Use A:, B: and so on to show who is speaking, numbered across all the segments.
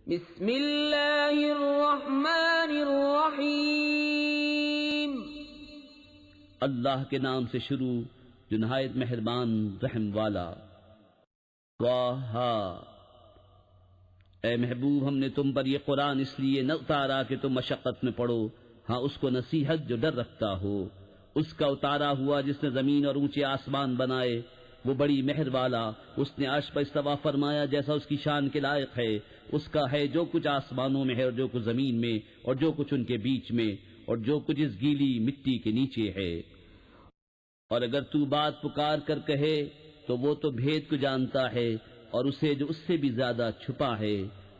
A: بسم اللہ الرحمن الرحیم،
B: اللہ کے نام سے شروع جو نہایت مہربان رحم والا۔ واہا، اے محبوب ہم نے تم پر یہ قرآن اس لیے نہ اتارا کہ تم مشقت میں پڑو، ہاں اس کو نصیحت جو ڈر رکھتا ہو۔ اس کا اتارا ہوا جس نے زمین اور اونچے آسمان بنائے، وہ بڑی مہر والا، اس نے عرش پر استوا فرمایا جیسا اس کی شان کے لائق ہے۔ اس کا ہے جو کچھ آسمانوں میں ہے اور جو کچھ زمین میں اور جو کچھ ان کے بیچ میں اور جو کچھ اس گیلی مٹی کے نیچے ہے۔ اور اگر تو بات پکار کر کہے تو وہ تو بھید کو جانتا ہے اور اسے جو اس سے بھی زیادہ چھپا ہے۔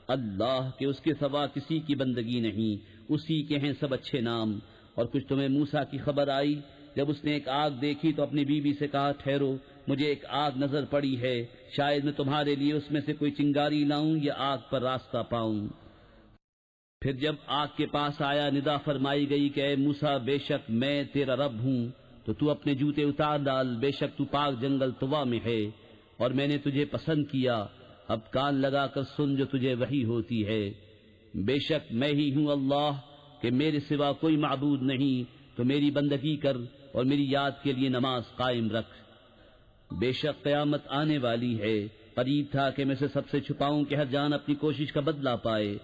B: اللہ کے اس کے سوا کسی کی بندگی نہیں، اسی کے ہیں سب اچھے نام۔ اور کچھ تمہیں موسیٰ کی خبر آئی جب اس نے ایک آگ دیکھی تو اپنی بیوی سے کہا ٹھہرو، مجھے ایک آگ نظر پڑی ہے، شاید میں تمہارے لیے اس میں سے کوئی چنگاری لاؤں یا آگ پر راستہ پاؤں۔ پھر جب آگ کے پاس آیا ندا فرمائی گئی کہ اے موسیٰ بے شک میں تیرا رب ہوں، تو اپنے جوتے اتار ڈال، بے شک تو پاک جنگل طوا میں ہے اور میں نے تجھے پسند کیا، اب کان لگا کر سن جو تجھے وحی ہوتی ہے۔ بے شک میں ہی ہوں اللہ کہ میرے سوا کوئی معبود نہیں، تو میری بندگی کر اور میری یاد کے لیے نماز قائم رکھ۔ بے شک قیامت آنے والی ہے، قریب تھا کہ میں سے سب سے چھپاؤں کہ ہر جان اپنی کوشش کا بدلہ پائے،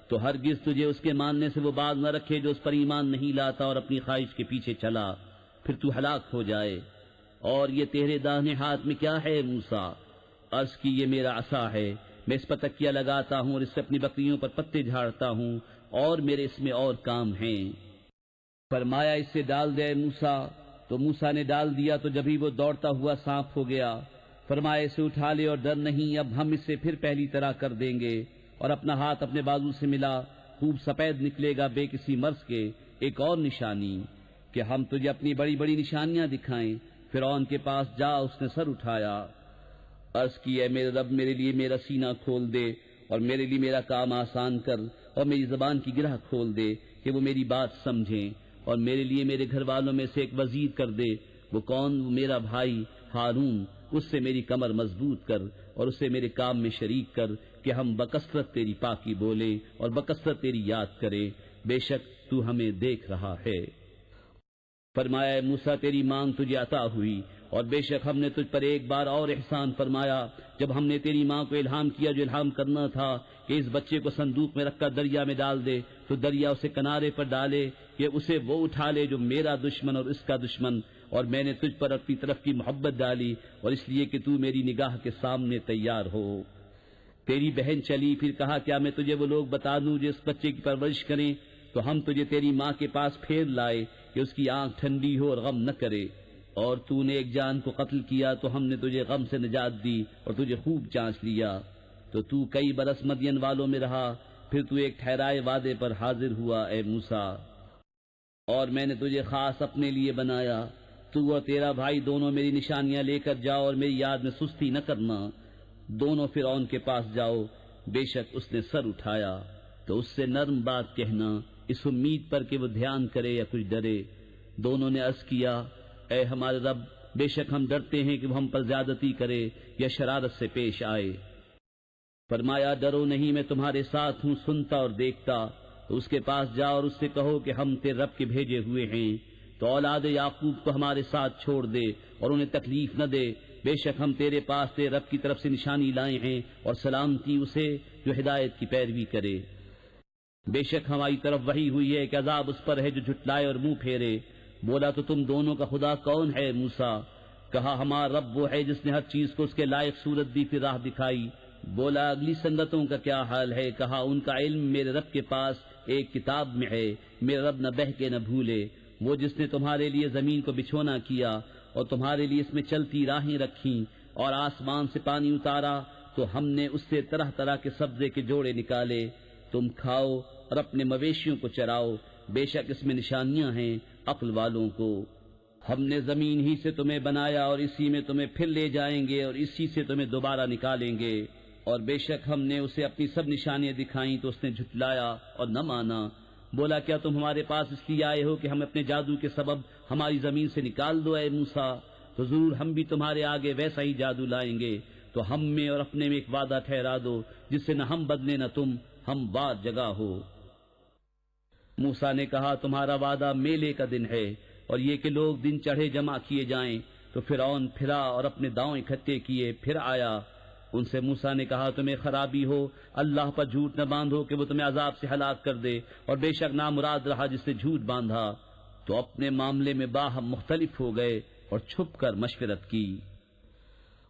B: تو ہرگز تجھے اس کے ماننے سے وہ باز نہ رکھے جو اس پر ایمان نہیں لاتا اور اپنی خواہش کے پیچھے چلا، پھر تو ہلاک ہو جائے۔ اور یہ تیرے داہنے ہاتھ میں کیا ہے موسیٰ؟ عرض کی یہ میرا عصا ہے، میں اس پر تکیہ لگاتا ہوں اور اس سے اپنی بکریوں پر پتے جھاڑتا ہوں، اور میرے اس میں اور کام ہیں۔ فرمایا اس سے ڈال دے موسیٰ، تو موسیٰ نے ڈال دیا تو جبھی وہ دوڑتا ہوا سانپ ہو گیا۔ فرمایا اسے اٹھا لے اور ڈر نہیں، اب ہم اسے پھر پہلی طرح کر دیں گے۔ اور اپنا ہاتھ اپنے بازو سے ملا، خوب سفید نکلے گا بے کسی مرض کے۔ ایک اور نشانی کہ ہم تجھے اپنی بڑی بڑی نشانیاں دکھائیں۔ فرعون کے پاس جا، اس نے سر اٹھایا، عرض کی اے میرے رب میرے لیے میرا سینہ کھول دے اور میرے لیے میرا کام آسان کر اور میری زبان کی گرہ کھول دے کہ وہ میری بات سمجھیں، اور میرے لیے میرے گھر والوں میں سے ایک وزیر کر دے۔ وہ کون؟ وہ میرا بھائی ہارون، اس سے میری کمر مضبوط کر اور اسے میرے کام میں شریک کر کہ ہم بکثرت تیری پاکی بولیں اور بکثرت تیری یاد کریں، بے شک تو ہمیں دیکھ رہا ہے۔ فرمایا اے موسیٰ تیری مانگ تجھے عطا ہوئی، اور بے شک ہم نے تجھ پر ایک بار اور احسان فرمایا جب ہم نے تیری ماں کو الہام کیا جو الہام کرنا تھا کہ اس بچے کو صندوق میں رکھ کر دریا میں ڈال دے، تو دریا اسے کنارے پر ڈالے کہ اسے وہ اٹھا لے جو میرا دشمن اور اس کا دشمن۔ اور میں نے تجھ پر اپنی طرف کی محبت ڈالی اور اس لیے کہ تو میری نگاہ کے سامنے تیار ہو۔ تیری بہن چلی، پھر کہا کیا میں تجھے وہ لوگ بتا دوں جو اس بچے کی پرورش کریں؟ تو ہم تجھے تیری ماں کے پاس پھیر لائے کہ اس کی آنکھ ٹھنڈی ہو اور غم نہ کرے۔ اور تو نے ایک جان کو قتل کیا تو ہم نے تجھے غم سے نجات دی اور تجھے خوب چانچ لیا، تو کئی برس مدین والوں میں رہا، پھر تو ایک ٹھہرائے وعدے پر حاضر ہوا اے موسیٰ۔ اور میں نے تجھے خاص اپنے لیے بنایا، تو اور تیرا بھائی دونوں میری نشانیاں لے کر جاؤ اور میری یاد میں سستی نہ کرنا۔ دونوں فرعون کے پاس جاؤ، بے شک اس نے سر اٹھایا، تو اس سے نرم بات کہنا اس امید پر کہ وہ دھیان کرے یا کچھ ڈرے۔ دونوں نے عرض کیا اے ہمارے رب، بے شک ہم ڈرتے ہیں کہ وہ ہم پر زیادتی کرے یا شرارت سے پیش آئے۔ فرمایا ڈرو نہیں، میں تمہارے ساتھ ہوں، سنتا اور دیکھتا۔ تو اس کے پاس جاؤ اور اس سے کہو کہ ہم تیرے رب کے بھیجے ہوئے ہیں، تو اولاد یعقوب کو ہمارے ساتھ چھوڑ دے اور انہیں تکلیف نہ دے، بے شک ہم تیرے پاس تیرے رب کی طرف سے نشانی لائے ہیں، اور سلامتی اسے جو ہدایت کی پیروی کرے۔ بے شک ہماری طرف وحی ہوئی ہے کہ عذاب اس پر ہے جو جھٹلائے اور منہ پھیرے۔ بولا تو تم دونوں کا خدا کون ہے موسیٰ؟ کہا ہمارا رب وہ ہے جس نے ہر چیز کو اس کے لائق صورت دی پھر راہ دکھائی۔ بولا اگلی سنگتوں کا کیا حال ہے؟ کہا ان کا علم میرے رب کے پاس ایک کتاب میں ہے، میرے رب نہ بہکے نہ بھولے۔ وہ جس نے تمہارے لیے زمین کو بچھونا کیا اور تمہارے لیے اس میں چلتی راہیں رکھیں اور آسمان سے پانی اتارا، تو ہم نے اس سے طرح طرح کے سبزے کے جوڑے نکالے، تم کھاؤ اور اپنے مویشیوں کو چراؤ، بے شک اس میں نشانیاں ہیں عقل والوں کو۔ ہم نے زمین ہی سے تمہیں بنایا اور اسی میں تمہیں پھر لے جائیں گے اور اسی سے تمہیں دوبارہ نکالیں گے۔ اور بے شک ہم نے اسے اپنی سب نشانیاں دکھائیں تو اس نے جھٹلایا اور نہ مانا۔ بولا کیا تم ہمارے پاس اس لیے آئے ہو کہ ہم اپنے جادو کے سبب ہماری زمین سے نکال دو اے موسیٰ؟ تو ضرور ہم بھی تمہارے آگے ویسا ہی جادو لائیں گے تو ہم میں اور اپنے میں ایک وعدہ ٹھہرا دو جس سے نہ ہم بدلے نہ تم، ہم بات جگہ ہو۔ موسیٰ نے کہا تمہارا وعدہ میلے کا دن ہے، اور یہ کہ لوگ دن چڑھے جمع کیے جائیں۔ تو فرعون پھرا اور اپنے داؤں اکٹھے کیے، پھر آیا۔ ان سے موسیٰ نے کہا تمہیں خرابی ہو، اللہ پر جھوٹ نہ باندھو کہ وہ تمہیں عذاب سے ہلاک کر دے، اور بے شک نامراد رہا جس نے جھوٹ باندھا۔ تو اپنے معاملے میں باہم مختلف ہو گئے اور چھپ کر مشورت کی۔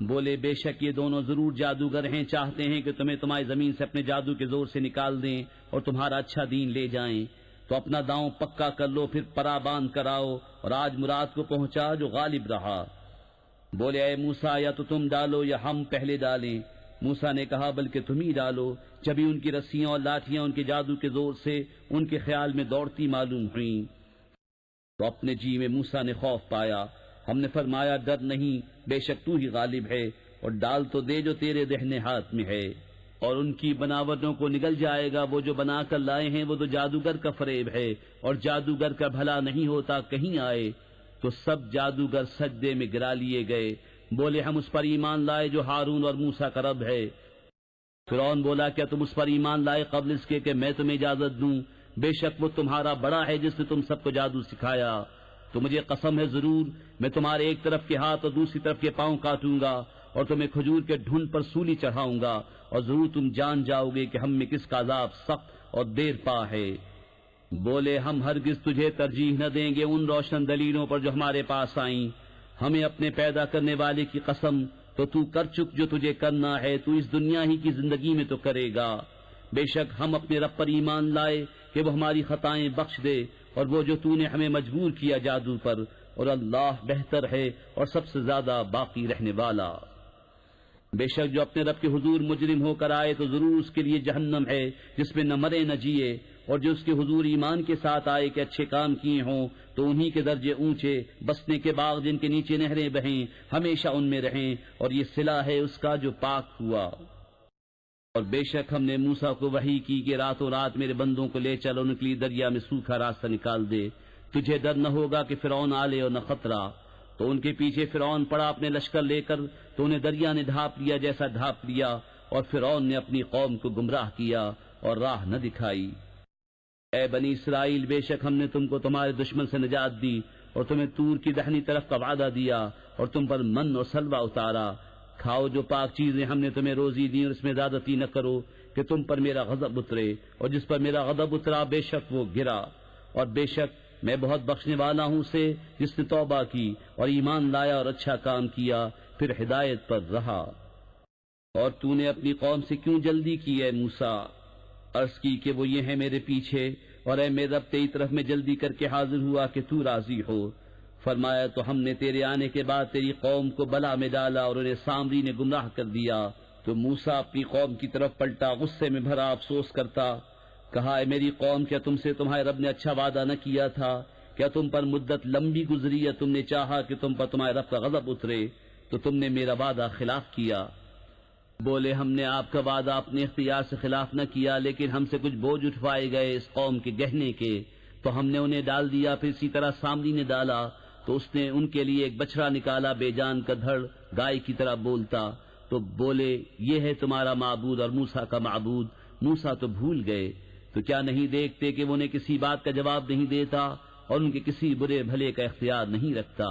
B: بولے بے شک یہ دونوں ضرور جادوگر ہیں، چاہتے ہیں کہ تمہیں تمہاری زمین سے اپنے جادو کے زور سے نکال دیں اور تمہارا اچھا دین لے جائیں۔ تو اپنا داؤں پکا کر لو، پھر پرا باندھ کر آؤ، اور آج مراد کو پہنچا جو غالب رہا۔ بولے اے موسیٰ یا تو تم ڈالو یا ہم پہلے ڈالیں۔ موسیٰ نے کہا بلکہ تم ہی ڈالو۔ جبھی ان کی رسیاں اور لاٹھیاں ان کے جادو کے زور سے ان کے خیال میں دوڑتی معلوم ہوئیں۔ تو اپنے جی میں موسیٰ نے خوف پایا۔ ہم نے فرمایا ڈر نہیں، بے شک تو ہی غالب ہے، اور ڈال تو دے جو تیرے دہنے ہاتھ میں ہے۔ اور ان کی بناوٹوں کو نگل جائے گا، وہ جو بنا کر لائے ہیں وہ تو جادوگر کا فریب ہے، اور جادوگر کا بھلا نہیں ہوتا کہیں آئے۔ تو سب جادوگر سجدے میں گرا لیے گئے۔ بولے ہم اس پر ایمان لائے جو ہارون اور موسیٰ کا رب ہے۔ فرعون بولا کیا تم اس پر ایمان لائے قبل اس کے کہ میں تمہیں اجازت دوں؟ بے شک وہ تمہارا بڑا ہے جس نے تم سب کو جادو سکھایا۔ تو مجھے قسم ہے ضرور میں تمہارے ایک طرف کے ہاتھ اور دوسری طرف کے پاؤں کاٹوں گا، اور تمہیں کھجور کے ڈھونڈ پر سولی چڑھاؤں گا، اور ضرور تم جان جاؤ گے کہ ہم میں کس کا عذاب سخت اور دیر پا ہے۔ بولے ہم ہرگز تجھے ترجیح نہ دیں گے ان روشن دلیلوں پر جو ہمارے پاس آئیں۔ ہمیں اپنے پیدا کرنے والے کی قسم، تو کر چک جو تجھے کرنا ہے، تو اس دنیا ہی کی زندگی میں تو کرے گا۔ بے شک ہم اپنے رب پر ایمان لائے کہ وہ ہماری خطائیں بخش دے، اور وہ جو تو نے ہمیں مجبور کیا جادو پر، اور اللہ بہتر ہے اور سب سے زیادہ باقی رہنے والا۔ بے شک جو اپنے رب کے حضور مجرم ہو کر آئے تو ضرور اس کے لیے جہنم ہے جس میں نہ مرے نہ جیے، اور جو اس کے حضور ایمان کے ساتھ آئے کہ اچھے کام کیے ہوں تو انہی کے درجے اونچے، بسنے کے باغ جن کے نیچے نہریں بہیں، ہمیشہ ان میں رہیں، اور یہ صلہ ہے اس کا جو پاک ہوا۔ اور بے شک ہم نے موسیٰ کو وحی کی کہ راتوں رات میرے بندوں کو لے چل اور نکلی دریا میں سوکھا راستہ نکال دے، تجھے ڈر نہ ہوگا کہ فرعون آلے اور نہ خطرہ۔ تو ان کے پیچھے فرعون پڑا اپنے لشکر لے کر، تو انہیں دریا نے ڈھانپ لیا جیسا ڈھانپ لیا، اور فرعون نے اپنی قوم کو گمراہ کیا اور راہ نہ دکھائی۔ اے بنی اسرائیل بے شک ہم نے تم کو تمہارے دشمن سے نجات دی، اور تمہیں طور کی دہنی طرف کا وعدہ دیا، اور تم پر من اور سلوہ اتارا۔ کھاؤ جو پاک چیزیں ہم نے تمہیں روزی دی، اور اس میں زیادتی نہ کرو کہ تم پر میرا غضب اترے، اور جس پر میرا غضب اترا بے شک وہ گرا۔ اور بے شک میں بہت بخشنے والا ہوں اسے جس نے توبہ کی اور ایمان لایا اور اچھا کام کیا، پھر ہدایت پر رہا۔ اور تو نے اپنی قوم سے کیوں جلدی کی اے موسیٰ؟ عرض کی کہ وہ یہ ہے میرے پیچھے، اور اے میرے رب تیری طرف میں جلدی کر کے حاضر ہوا کہ تو راضی ہو۔ فرمایا تو ہم نے تیرے آنے کے بعد تیری قوم کو بلا میں ڈالا، اور انہیں سامری نے گمراہ کر دیا۔ تو موسیٰ اپنی قوم کی طرف پلٹا غصے میں بھرا افسوس کرتا، کہا اے میری قوم کیا تم سے تمہارے رب نے اچھا وعدہ نہ کیا تھا؟ کیا تم پر مدت لمبی گزری یا تم نے چاہا کہ تم پر تمہارے رب کا غضب اترے تو تم نے میرا وعدہ خلاف کیا؟ بولے ہم نے آپ کا وعدہ اپنے اختیار سے خلاف نہ کیا، لیکن ہم سے کچھ بوجھ اٹھوائے گئے اس قوم کے گہنے کے، تو ہم نے انہیں ڈال دیا۔ پھر اسی طرح سامری نے ڈالا، تو اس نے ان کے لیے ایک بچڑا نکالا بے جان کا دھڑ گائے کی طرح بولتا۔ تو بولے یہ ہے تمہارا معبود اور موسیٰ کا معبود۔ موسیٰ تو بھول گئے، تو کیا نہیں دیکھتے کہ وہ انہیں کسی بات کا جواب نہیں دیتا اور ان کے کسی برے بھلے کا اختیار نہیں رکھتا؟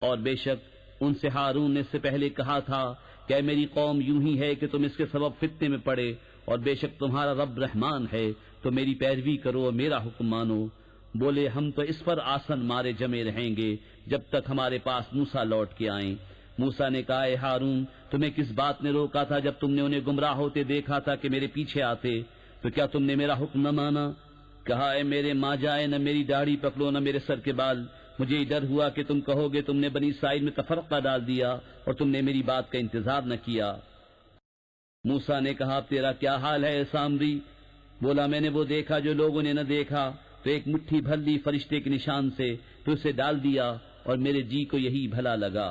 B: اور بے شک ان سے ہارون نے اس سے پہلے کہا تھا کہ اے میری قوم یوں ہی ہے کہ تم اس کے سبب فتنے میں پڑے، اور بے شک تمہارا رب رحمان ہے، تو میری پیروی کرو اور میرا حکم مانو۔ بولے ہم تو اس پر آسن مارے جمے رہیں گے جب تک ہمارے پاس موسیٰ لوٹ کے آئیں۔ موسیٰ نے کہا اے ہارون تمہیں کس بات نے روکا تھا جب تم نے انہیں گمراہ ہوتے دیکھا تھا کہ میرے پیچھے آتے؟ تو کیا تم نے میرا حکم نہ مانا؟ کہا اے میرے ماں جائے نہ میری داڑھی پکڑو نہ میرے سر کے بال۔ مجھے ڈر ہوا کہ تم کہو گے تم نے بنی اسرائیل میں تفرقہ ڈال دیا اور تم نے میری بات کا انتظار نہ کیا۔ موسیٰ نے کہا اب تیرا کیا حال ہے سامری؟ بولا میں نے وہ دیکھا جو لوگوں نے نہ دیکھا، تو ایک مٹھی بھر لی فرشتے کے نشان سے، تو اسے ڈال دیا اور میرے جی کو یہی بھلا لگا۔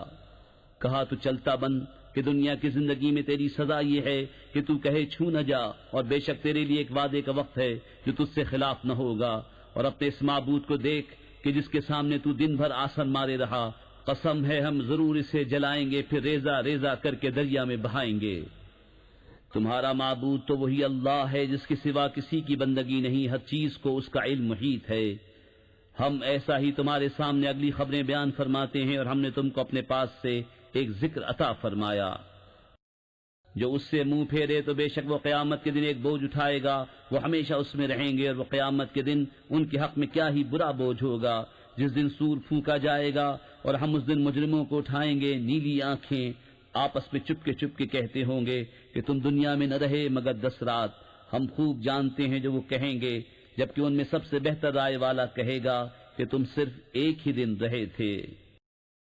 B: کہا تو چلتا بن کہ دنیا کی زندگی میں تیری سزا یہ ہے کہ تو کہے چھو نہ جا، اور بے شک تیرے لیے ایک وعدے کا وقت ہے جو تجھ سے خلاف نہ ہوگا۔ اور اپنے اس معبود کو دیکھ کہ جس کے سامنے تو دن بھر آسن مارے رہا، قسم ہے ہم ضرور اسے جلائیں گے، پھر ریزہ ریزہ کر کے دریا میں بہائیں گے۔ تمہارا معبود تو وہی اللہ ہے جس کے سوا کسی کی بندگی نہیں، ہر چیز کو اس کا علم محیط ہے۔ ہم ایسا ہی تمہارے سامنے اگلی خبریں بیان فرماتے ہیں، اور ہم نے تم کو اپنے پاس سے ایک ذکر عطا فرمایا۔ جو اس سے منہ پھیرے تو بے شک وہ قیامت کے دن ایک بوجھ اٹھائے گا، وہ ہمیشہ اس میں رہیں گے، اور وہ قیامت کے دن ان کے حق میں کیا ہی برا بوجھ ہوگا، جس دن سور پھونکا جائے گا، اور ہم اس دن مجرموں کو اٹھائیں گے نیلی آنکھیں، آپس میں چپ کے کہتے ہوں گے کہ تم دنیا میں نہ رہے مگر 10 رات۔ ہم خوب جانتے ہیں جو وہ کہیں گے، جبکہ ان میں سب سے بہتر رائے والا کہے گا کہ تم صرف ایک ہی دن رہے تھے۔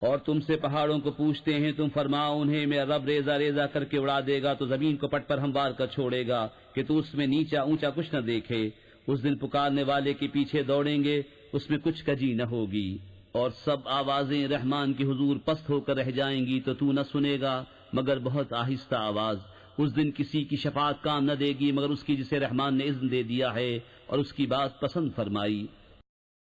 B: اور تم سے پہاڑوں کو پوچھتے ہیں، تم فرماؤ انہیں میرا رب ریزہ ریزہ کر کے اڑا دے گا، تو زمین کو پٹ پر ہموار کر چھوڑے گا کہ تو اس میں نیچا اونچا کچھ نہ دیکھے۔ اس دن پکارنے والے کے پیچھے دوڑیں گے، اس میں کچھ کجی نہ ہوگی، اور سب آوازیں رحمان کے حضور پست ہو کر رہ جائیں گی، تو نہ سنے گا مگر بہت آہستہ آواز۔ اس دن کسی کی شفاعت کام نہ دے گی مگر اس کی جسے رحمان نے اذن دے دیا ہے اور اس کی بات پسند فرمائی۔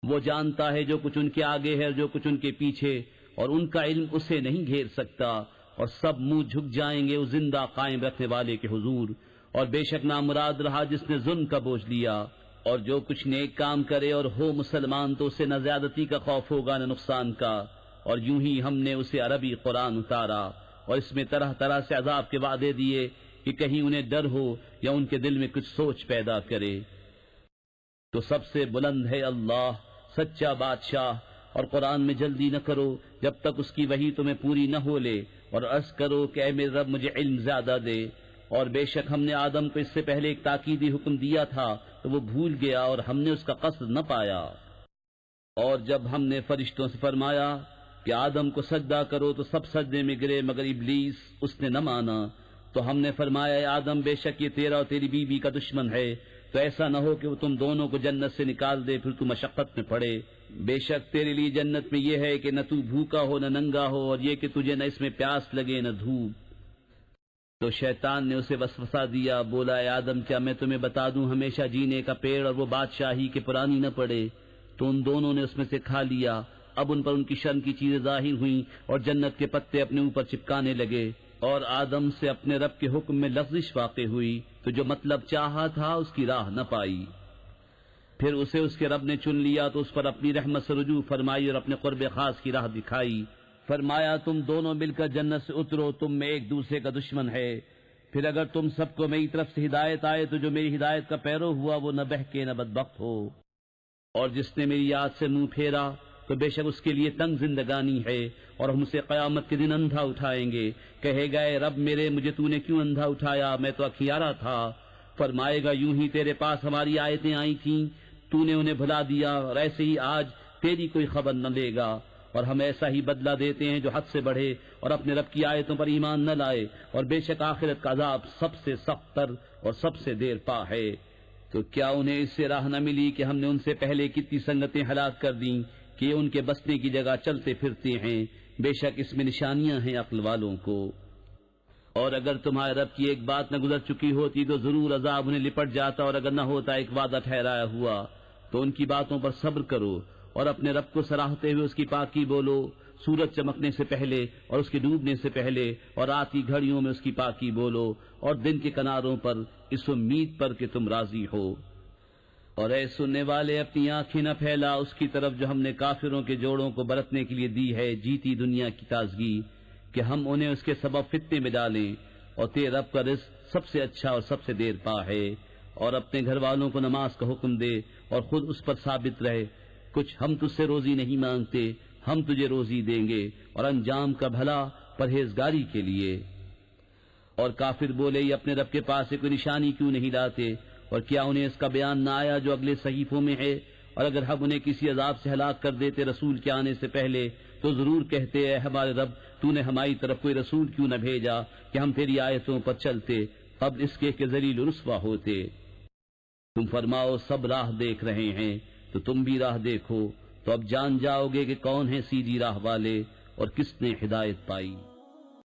B: وہ جانتا ہے جو کچھ ان کے آگے ہے اور جو کچھ ان کے پیچھے، اور ان کا علم اسے نہیں گھیر سکتا، اور سب منہ جھک جائیں گے اس زندہ قائم رکھنے والے کے حضور۔ اور بے شک نامراد رہا جس نے ظلم کا بوجھ لیا، اور جو کچھ نیک کام کرے اور ہو مسلمان تو اسے نہ زیادتی کا خوف ہوگا نہ نقصان کا۔ اور یوں ہی ہم نے اسے عربی قرآن اتارا، اور اس میں طرح طرح سے عذاب کے وعدے دیے کہ کہیں انہیں ڈر ہو یا ان کے دل میں کچھ سوچ پیدا کرے۔ تو سب سے بلند ہے اللہ سچا بادشاہ، اور قرآن میں جلدی نہ کرو جب تک اس کی وحی تمہیں پوری نہ ہو لے، اور عرض کرو کہ اے میرے رب مجھے علم زیادہ دے۔ اور بے شک ہم نے آدم کو اس سے پہلے ایک تاکیدی حکم دیا تھا تو وہ بھول گیا، اور ہم نے اس کا قصد نہ پایا۔ اور جب ہم نے فرشتوں سے فرمایا کہ آدم کو سجدہ کرو تو سب سجدے میں گرے مگر ابلیس، اس نے نہ مانا۔ تو ہم نے فرمایا اے آدم بے شک یہ تیرا اور تیری بیوی کا دشمن ہے، تو ایسا نہ ہو کہ وہ تم دونوں کو جنت سے نکال دے پھر تو مشقت میں پڑے۔ بے شک تیرے لیے جنت میں یہ ہے کہ نہ تو بھوکا ہو نہ ننگا ہو، اور یہ کہ تجھے نہ اس میں پیاس لگے نہ دھوپ۔ تو شیطان نے اسے وسوسہ دیا، بولا اے آدم کیا میں تمہیں بتا دوں ہمیشہ جینے کا پیڑ اور وہ بادشاہی کے پرانی نہ پڑے؟ تو ان دونوں نے اس میں سے کھا لیا۔ اب ان پر ان کی شرم کی چیزیں ظاہر ہوئیں اور جنت کے پتے اپنے اوپر چپکانے لگے، اور آدم سے اپنے رب کے حکم میں لغزش واقع ہوئی، تو جو مطلب چاہا تھا اس کی راہ نہ پائی۔ پھر اسے اس کے رب نے چن لیا تو اس پر اپنی رحمت سے رجوع فرمائی اور اپنے قرب خاص کی راہ دکھائی۔ فرمایا تم دونوں مل کر جنت سے اترو، تم میں ایک دوسرے کا دشمن ہے۔ پھر اگر تم سب کو میری طرف سے ہدایت آئے تو جو میری ہدایت کا پیرو ہوا وہ نہ بہکے نہ بدبخت ہو، اور جس نے میری یاد سے منہ پھیرا تو بے شک اس کے لیے تنگ زندگانی ہے، اور ہم اسے قیامت کے دن اندھا اٹھائیں گے۔ کہے گا اے رب میرے مجھے تو نے کیوں اندھا اٹھایا، میں تو اکھیارا تھا۔ فرمائے گا یوں ہی تیرے پاس ہماری آیتیں آئی تھیں، تو نے انہیں بھلا دیا، اور ایسے ہی آج تیری کوئی خبر نہ لے گا۔ اور ہم ایسا ہی بدلہ دیتے ہیں جو حد سے بڑھے اور اپنے رب کی آیتوں پر ایمان نہ لائے، اور بے شک آخرت کا عذاب سب سے سخت تر اور سب سے دیر پا ہے۔ تو کیا انہیں اس سے راہ نہ ملی کہ ہم نے ان سے پہلے کتنی سنگتیں ہلاک کر دیں کہ ان کے بسنے کی جگہ چلتے پھرتے ہیں؟ بے شک اس میں نشانیاں ہیں عقل والوں کو۔ اور اگر تمہارے رب کی ایک بات نہ گزر چکی ہوتی تو ضرور عذاب انہیں لپٹ جاتا، اور اگر نہ ہوتا ایک وعدہ ٹھہرایا ہوا تو ان کی باتوں پر صبر کرو، اور اپنے رب کو سراہتے ہوئے اس کی پاکی بولو، سورج چمکنے سے پہلے اور اس کے ڈوبنے سے پہلے، اور رات کی گھڑیوں میں اس کی پاکی بولو، اور دن کے کناروں پر اس امید پر کہ تم راضی ہو۔ اور اے سننے والے اپنی آنکھیں نہ پھیلا اس کی طرف جو ہم نے کافروں کے جوڑوں کو برتنے کے لیے دی ہے جیتی دنیا کی تازگی، کہ ہم انہیں اس کے سبب فتنے میں ڈالیں، اور تیرے رب کا رزق سب سے اچھا اور سب سے دیر پا ہے۔ اور اپنے گھر والوں کو نماز کا حکم دے اور خود اس پر ثابت رہے، کچھ ہم تجھ سے روزی نہیں مانگتے، ہم تجھے روزی دیں گے، اور انجام کا بھلا پرہیزگاری کے لیے۔ اور کافر بولے یہ اپنے رب کے پاس سے کوئی نشانی کیوں نہیں لاتے، اور کیا انہیں اس کا بیان نہ آیا جو اگلے صحیفوں میں ہے؟ اور اگر ہم انہیں کسی عذاب سے ہلاک کر دیتے رسول کے آنے سے پہلے تو ضرور کہتے اے ہمارے رب تو نے ہماری طرف کوئی رسول کیوں نہ بھیجا کہ ہم تیری آیتوں پر چلتے، قبل اس کے کہ ذلیل و رسوا ہوتے۔ تم فرماؤ سب راہ دیکھ رہے ہیں تو تم بھی راہ دیکھو، تو اب جان جاؤ گے کہ کون ہیں سیدھی راہ والے اور کس نے ہدایت پائی۔